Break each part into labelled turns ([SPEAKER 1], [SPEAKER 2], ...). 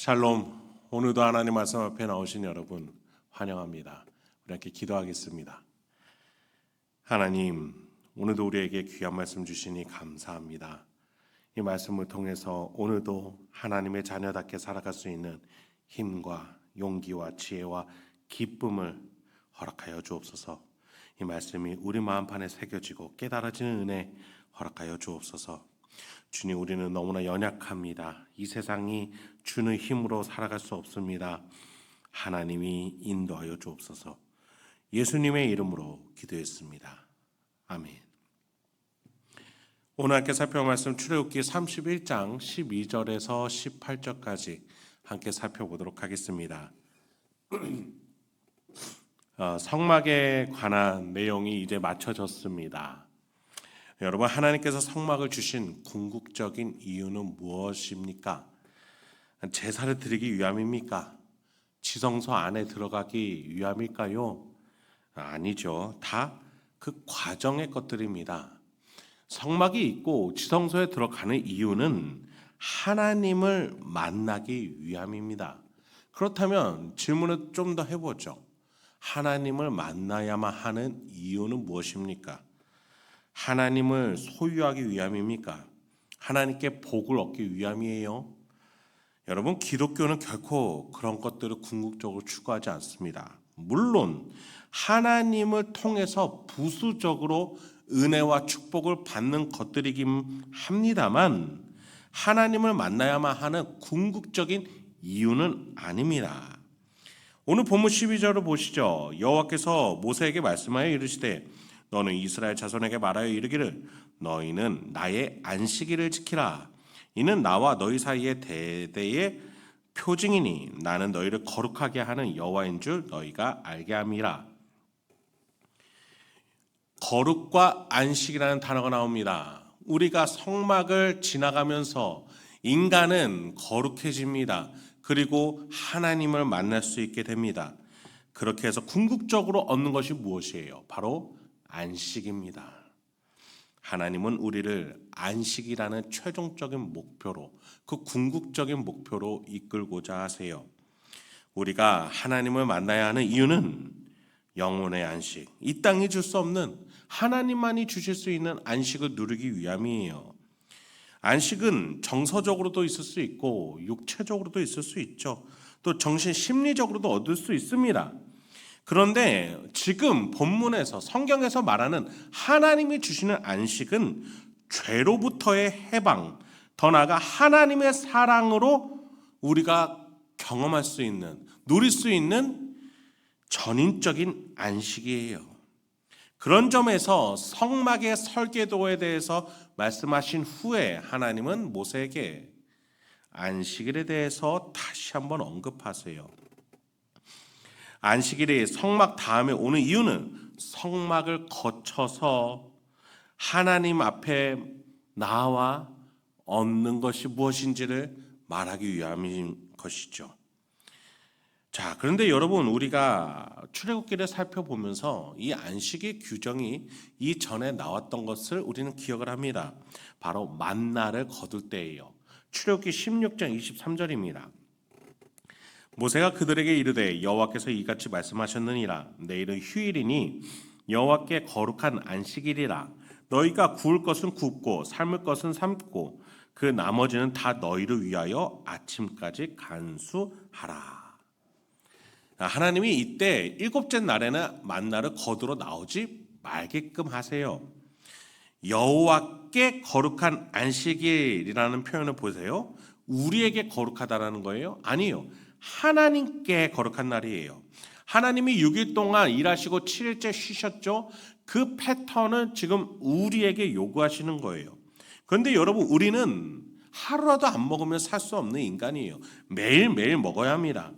[SPEAKER 1] 샬롬, 오늘도 하나님 말씀 앞에 나오신 여러분 환영합니다. 우리 함께 기도하겠습니다. 하나님, 오늘도 우리에게 귀한 말씀 주시니 감사합니다. 이 말씀을 통해서 오늘도 하나님의 자녀답게 살아갈 수 있는 힘과 용기와 지혜와 기쁨을 허락하여 주옵소서. 이 말씀이 우리 마음판에 새겨지고 깨달아지는 은혜 허락하여 주옵소서. 주님, 우리는 너무나 연약합니다. 이 세상이 주는 힘으로 살아갈 수 없습니다. 하나님이 인도하여 주옵소서. 예수님의 이름으로 기도했습니다. 아멘. 오늘 함께 살펴볼 말씀 출애굽기 31장 12절에서 18절까지 함께 살펴보도록 하겠습니다. 성막에 관한 내용이 이제 맞춰졌습니다. 여러분, 하나님께서 성막을 주신 궁극적인 이유는 무엇입니까? 제사를 드리기 위함입니까? 지성소 안에 들어가기 위함일까요? 아니죠. 다 그 과정의 것들입니다. 성막이 있고 지성소에 들어가는 이유는 하나님을 만나기 위함입니다. 그렇다면 질문을 좀 더 해보죠. 하나님을 만나야만 하는 이유는 무엇입니까? 하나님을 소유하기 위함입니까? 하나님께 복을 얻기 위함이에요? 여러분, 기독교는 결코 그런 것들을 궁극적으로 추구하지 않습니다. 물론 하나님을 통해서 부수적으로 은혜와 축복을 받는 것들이긴 합니다만 하나님을 만나야만 하는 궁극적인 이유는 아닙니다. 오늘 본문 12절을 보시죠. 여호와께서 모세에게 말씀하여 이르시되 너는 이스라엘 자손에게 말하여 이르기를 너희는 나의 안식일을 지키라. 이는 나와 너희 사이의 대대의 표징이니 나는 너희를 거룩하게 하는 여호와인 줄 너희가 알게 함이라. 거룩과 안식이라는 단어가 나옵니다. 우리가 성막을 지나가면서 인간은 거룩해집니다. 그리고 하나님을 만날 수 있게 됩니다. 그렇게 해서 궁극적으로 얻는 것이 무엇이에요? 바로 안식입니다. 하나님은 우리를 안식이라는 최종적인 목표로, 그 궁극적인 목표로 이끌고자 하세요. 우리가 하나님을 만나야 하는 이유는 영혼의 안식, 이 땅이 줄 수 없는 하나님만이 주실 수 있는 안식을 누리기 위함이에요. 안식은 정서적으로도 있을 수 있고 육체적으로도 있을 수 있죠. 또 정신 심리적으로도 얻을 수 있습니다. 그런데 지금 본문에서 성경에서 말하는 하나님이 주시는 안식은 죄로부터의 해방, 더 나아가 하나님의 사랑으로 우리가 경험할 수 있는, 누릴 수 있는 전인적인 안식이에요. 그런 점에서 성막의 설계도에 대해서 말씀하신 후에 하나님은 모세에게 안식일에 대해서 다시 한번 언급하세요. 안식일이 성막 다음에 오는 이유는 성막을 거쳐서 하나님 앞에 나와 얻는 것이 무엇인지를 말하기 위함인 것이죠. 자, 그런데 여러분, 우리가 출애굽기를 살펴보면서 이 안식의 규정이 이전에 나왔던 것을 우리는 기억을 합니다. 바로 만나를 거둘 때예요. 출애굽기 16장 23절입니다. 모세가 그들에게 이르되 여호와께서 이같이 말씀하셨느니라. 내일은 휴일이니 여호와께 거룩한 안식일이라. 너희가 구울 것은 굽고 삶을 것은 삶고 그 나머지는 다 너희를 위하여 아침까지 간수하라. 하나님이 이때 일곱째 날에는 만나를 거두러 나오지 말게끔 하세요. 여호와께 거룩한 안식일이라는 표현을 보세요. 우리에게 거룩하다라는 거예요? 아니요. 하나님께 거룩한 날이에요. 하나님이 6일 동안 일하시고 7일째 쉬셨죠. 그 패턴을 지금 우리에게 요구하시는 거예요. 그런데 여러분, 우리는 하루라도 안 먹으면 살 수 없는 인간이에요. 매일매일 먹어야 합니다.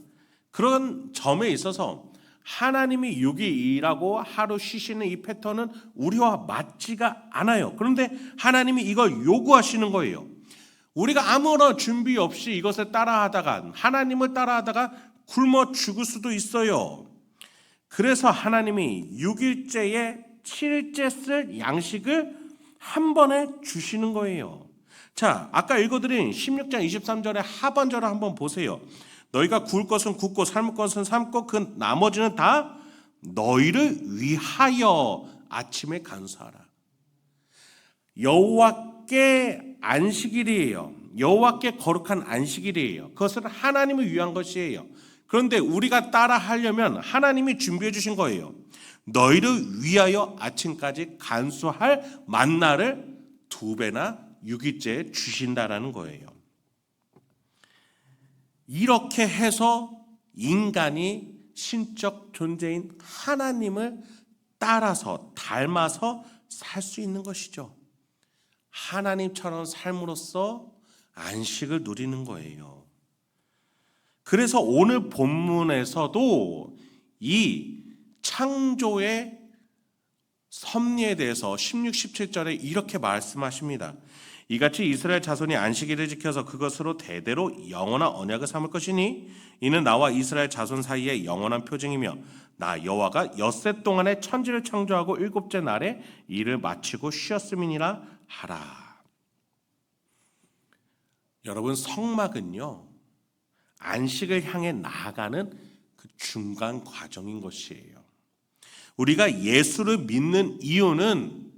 [SPEAKER 1] 그런 점에 있어서 하나님이 6일 일하고 하루 쉬시는 이 패턴은 우리와 맞지가 않아요. 그런데 하나님이 이걸 요구하시는 거예요. 우리가 아무런 준비 없이 이것을 따라하다가, 하나님을 따라하다가 굶어 죽을 수도 있어요. 그래서 하나님이 6일째에 7일째 쓸 양식을 한 번에 주시는 거예요. 자, 아까 읽어드린 16장 23절의 하반절을 한번 보세요. 너희가 구울 것은 굽고 삶을 것은 삶고 그 나머지는 다 너희를 위하여 아침에 간수하라. 여호와께 안식일이에요. 여호와께 거룩한 안식일이에요. 그것은 하나님을 위한 것이에요. 그런데 우리가 따라 하려면 하나님이 준비해 주신 거예요. 너희를 위하여 아침까지 간수할 만나를 2배나 6일째에 주신다라는 거예요. 이렇게 해서 인간이 신적 존재인 하나님을 따라서 닮아서 살 수 있는 것이죠. 하나님처럼 삶으로써 안식을 누리는 거예요. 그래서 오늘 본문에서도 이 창조의 섭리에 대해서 16, 17절에 이렇게 말씀하십니다. 이같이 이스라엘 자손이 안식일을 지켜서 그것으로 대대로 영원한 언약을 삼을 것이니 이는 나와 이스라엘 자손 사이의 영원한 표징이며 나 여호와가 엿새 동안에 천지를 창조하고 7째 날에 일을 마치고 쉬었음이니라 하라. 여러분, 성막은요 안식을 향해 나아가는 그 중간 과정인 것이에요. 우리가 예수를 믿는 이유는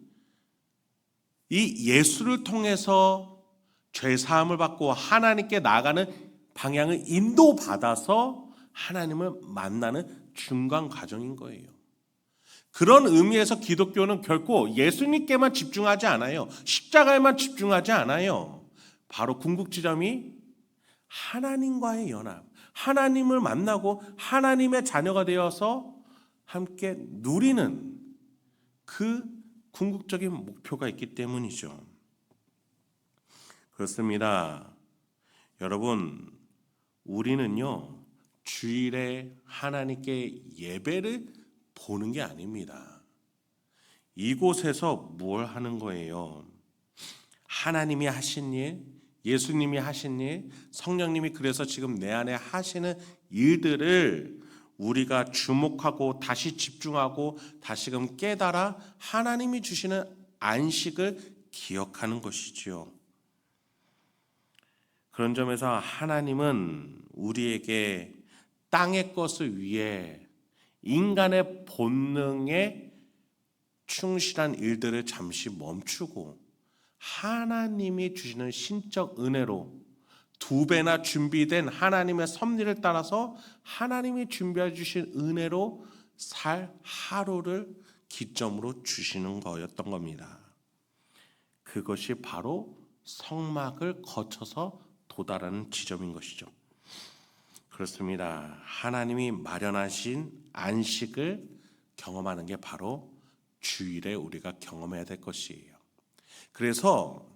[SPEAKER 1] 이 예수를 통해서 죄사함을 받고 하나님께 나아가는 방향을 인도받아서 하나님을 만나는 중간 과정인 거예요. 그런 의미에서 기독교는 결코 예수님께만 집중하지 않아요. 십자가에만 집중하지 않아요. 바로 궁극지점이 하나님과의 연합, 하나님을 만나고 하나님의 자녀가 되어서 함께 누리는 그 궁극적인 목표가 있기 때문이죠. 그렇습니다. 여러분, 우리는요 주일에 하나님께 예배를 보는 게 아닙니다. 이곳에서 뭘 하는 거예요? 하나님이 하신 일, 예수님이 하신 일, 성령님이 그래서 지금 내 안에 하시는 일들을 우리가 주목하고 다시 집중하고 다시금 깨달아 하나님이 주시는 안식을 기억하는 것이지요. 그런 점에서 하나님은 우리에게 땅의 것을 위해 인간의 본능에 충실한 일들을 잠시 멈추고 하나님이 주시는 신적 은혜로 2배나 준비된 하나님의 섭리를 따라서 하나님이 준비해 주신 은혜로 살 하루를 기점으로 주시는 거였던 겁니다. 그것이 바로 성막을 거쳐서 도달하는 지점인 것이죠. 그렇습니다. 하나님이 마련하신 안식을 경험하는 게 바로 주일에 우리가 경험해야 될 것이에요. 그래서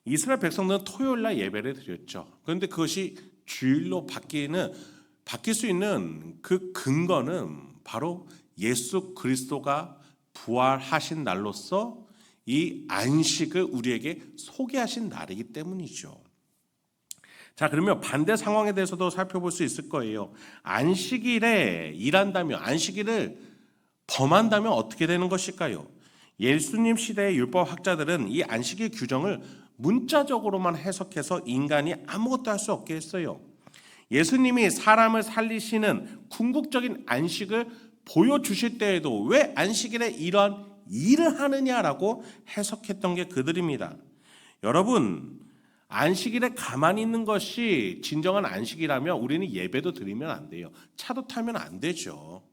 [SPEAKER 1] 이스라엘 백성들은 토요일 날 예배를 드렸죠. 그런데 그것이 주일로 바뀔 수 있는 그 근거는 바로 예수 그리스도가 부활하신 날로서 이 안식을 우리에게 소개하신 날이기 때문이죠. 자, 그러면 반대 상황에 대해서도 살펴볼 수 있을 거예요. 안식일에 일한다면, 안식일을 범한다면 어떻게 되는 것일까요? 예수님 시대의 율법학자들은 이 안식일 규정을 문자적으로만 해석해서 인간이 아무것도 할 수 없게 했어요. 예수님이 사람을 살리시는 궁극적인 안식을 보여주실 때에도 왜 안식일에 이런 일을 하느냐라고 해석했던 게 그들입니다. 여러분, 안식일에 가만히 있는 것이 진정한 안식이라면 우리는 예배도 드리면 안 돼요. 차도 타면 안 되죠.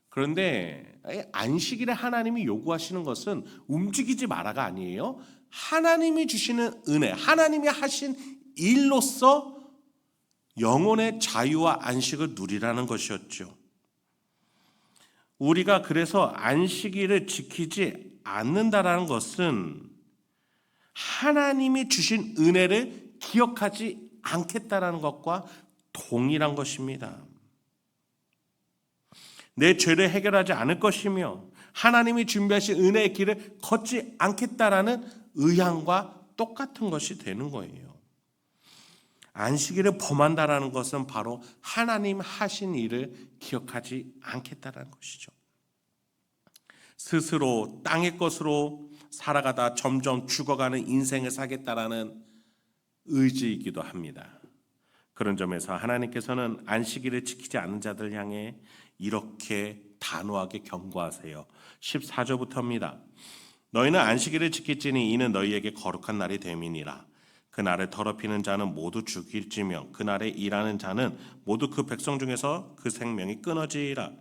[SPEAKER 1] 그런데 안식일에 하나님이 요구하시는 것은 움직이지 마라가 아니에요. 하나님이 주시는 은혜, 하나님이 하신 일로서 영혼의 자유와 안식을 누리라는 것이었죠. 우리가 그래서 안식일을 지키지 않는다라는 것은 하나님이 주신 은혜를 기억하지 않겠다라는 것과 동일한 것입니다. 내 죄를 해결하지 않을 것이며 하나님이 준비하신 은혜의 길을 걷지 않겠다라는 의향과 똑같은 것이 되는 거예요. 안식일을 범한다라는 것은 바로 하나님 하신 일을 기억하지 않겠다라는 것이죠. 스스로 땅의 것으로 살아가다 점점 죽어가는 인생을 살겠다라는 의지이기도 합니다. 그런 점에서 하나님께서는 안식일을 지키지 않는 자들 향해 이렇게 단호하게 경고하세요. 14절부터입니다. 너희는 안식일을 지킬지니 이는 너희에게 거룩한 날이 됨이니라. 그 날을 더럽히는 자는 모두 죽일지며 그 날에 일하는 자는 모두 그 백성 중에서 그 생명이 끊어지리라.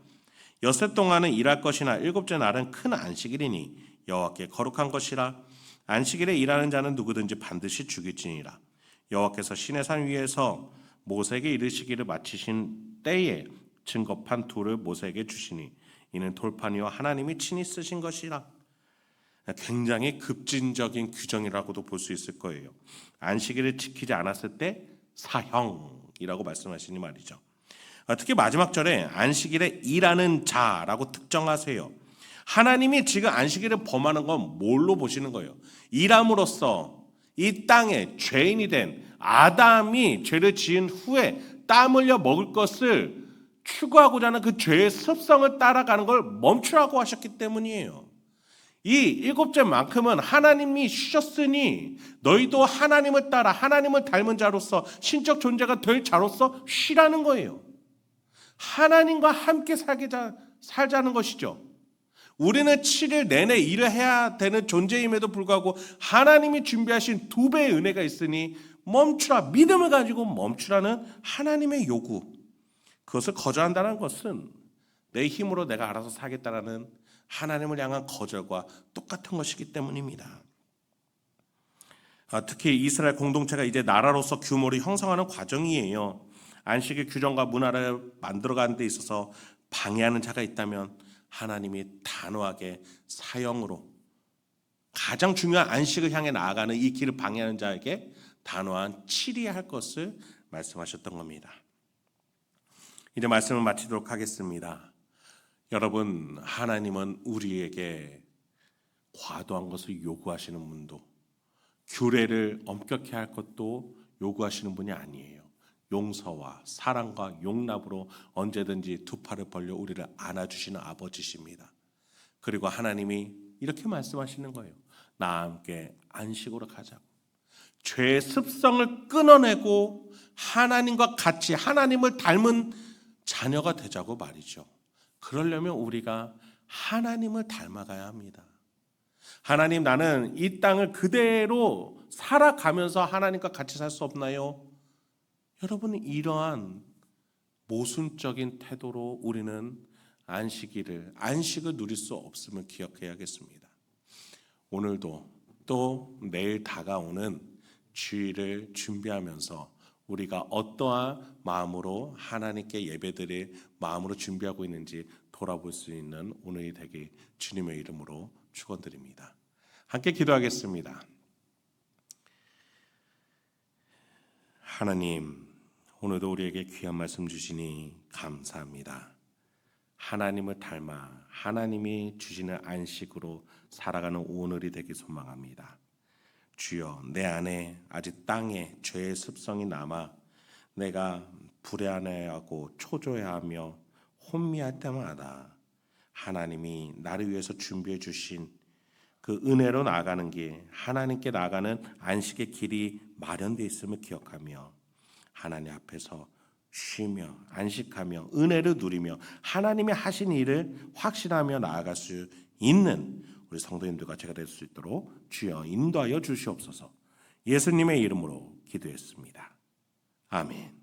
[SPEAKER 1] 엿새 동안은 일할 것이나 일곱째 날은 큰 안식일이니 여호와께 거룩한 것이라. 안식일에 일하는 자는 누구든지 반드시 죽일지니라. 여호와께서 시내산 위에서 모세에게 이르시기를 마치신 때에 증거판 둘을 모세에게 주시니 이는 돌판이요 하나님이 친히 쓰신 것이라. 굉장히 급진적인 규정이라고도 볼 수 있을 거예요. 안식일을 지키지 않았을 때 사형이라고 말씀하시니 말이죠. 특히 마지막 절에 안식일에 일하는 자라고 특정하세요. 하나님이 지금 안식일을 범하는 건 뭘로 보시는 거예요? 일함으로써 이 땅에 죄인이 된 아담이 죄를 지은 후에 땀 흘려 먹을 것을 추구하고자 하는 그 죄의 습성을 따라가는 걸 멈추라고 하셨기 때문이에요. 이 일곱째만큼은 하나님이 쉬셨으니 너희도 하나님을 따라 하나님을 닮은 자로서 신적 존재가 될 자로서 쉬라는 거예요. 하나님과 함께 살자는 것이죠. 우리는 7일 내내 일을 해야 되는 존재임에도 불구하고 하나님이 준비하신 2배의 은혜가 있으니 멈추라, 믿음을 가지고 멈추라는 하나님의 요구. 그것을 거절한다는 것은 내 힘으로 내가 알아서 살겠다라는 하나님을 향한 거절과 똑같은 것이기 때문입니다. 특히 이스라엘 공동체가 이제 나라로서 규모를 형성하는 과정이에요. 안식의 규정과 문화를 만들어가는 데 있어서 방해하는 자가 있다면 하나님이 단호하게 사형으로 가장 중요한 안식을 향해 나아가는 이 길을 방해하는 자에게 단호한 치리할 것을 말씀하셨던 겁니다. 이제 말씀을 마치도록 하겠습니다. 여러분, 하나님은 우리에게 과도한 것을 요구하시는 분도, 규례를 엄격히 할 것도 요구하시는 분이 아니에요. 용서와 사랑과 용납으로 언제든지 두 팔을 벌려 우리를 안아주시는 아버지십니다. 그리고 하나님이 이렇게 말씀하시는 거예요. 나와 함께 안식으로 가자고. 죄의 습성을 끊어내고 하나님과 같이 하나님을 닮은 자녀가 되자고 말이죠. 그러려면 우리가 하나님을 닮아가야 합니다. 하나님, 나는 이 땅을 그대로 살아가면서 하나님과 같이 살 수 없나요? 여러분, 이러한 모순적인 태도로 우리는 안식을 누릴 수 없음을 기억해야겠습니다. 오늘도 또 내일 다가오는 주일을 준비하면서 우리가 어떠한 마음으로 하나님께 예배드릴 마음으로 준비하고 있는지 돌아볼 수 있는 오늘이 되길 주님의 이름으로 축원드립니다. 함께 기도하겠습니다. 하나님, 오늘도 우리에게 귀한 말씀 주시니 감사합니다. 하나님을 닮아 하나님이 주시는 안식으로 살아가는 오늘이 되길 소망합니다. 주여, 내 안에 아직 땅에 죄의 습성이 남아 내가 불안해하고 초조해하며 혼미할 때마다 하나님이 나를 위해서 준비해 주신 그 은혜로 나아가는 길, 하나님께 나아가는 안식의 길이 마련되어 있음을 기억하며 하나님 앞에서 쉬며 안식하며 은혜를 누리며 하나님이 하신 일을 확신하며 나아갈 수 있는 우리 성도님들과 제가 될 수 있도록 주여 인도하여 주시옵소서. 예수님의 이름으로 기도했습니다. 아멘.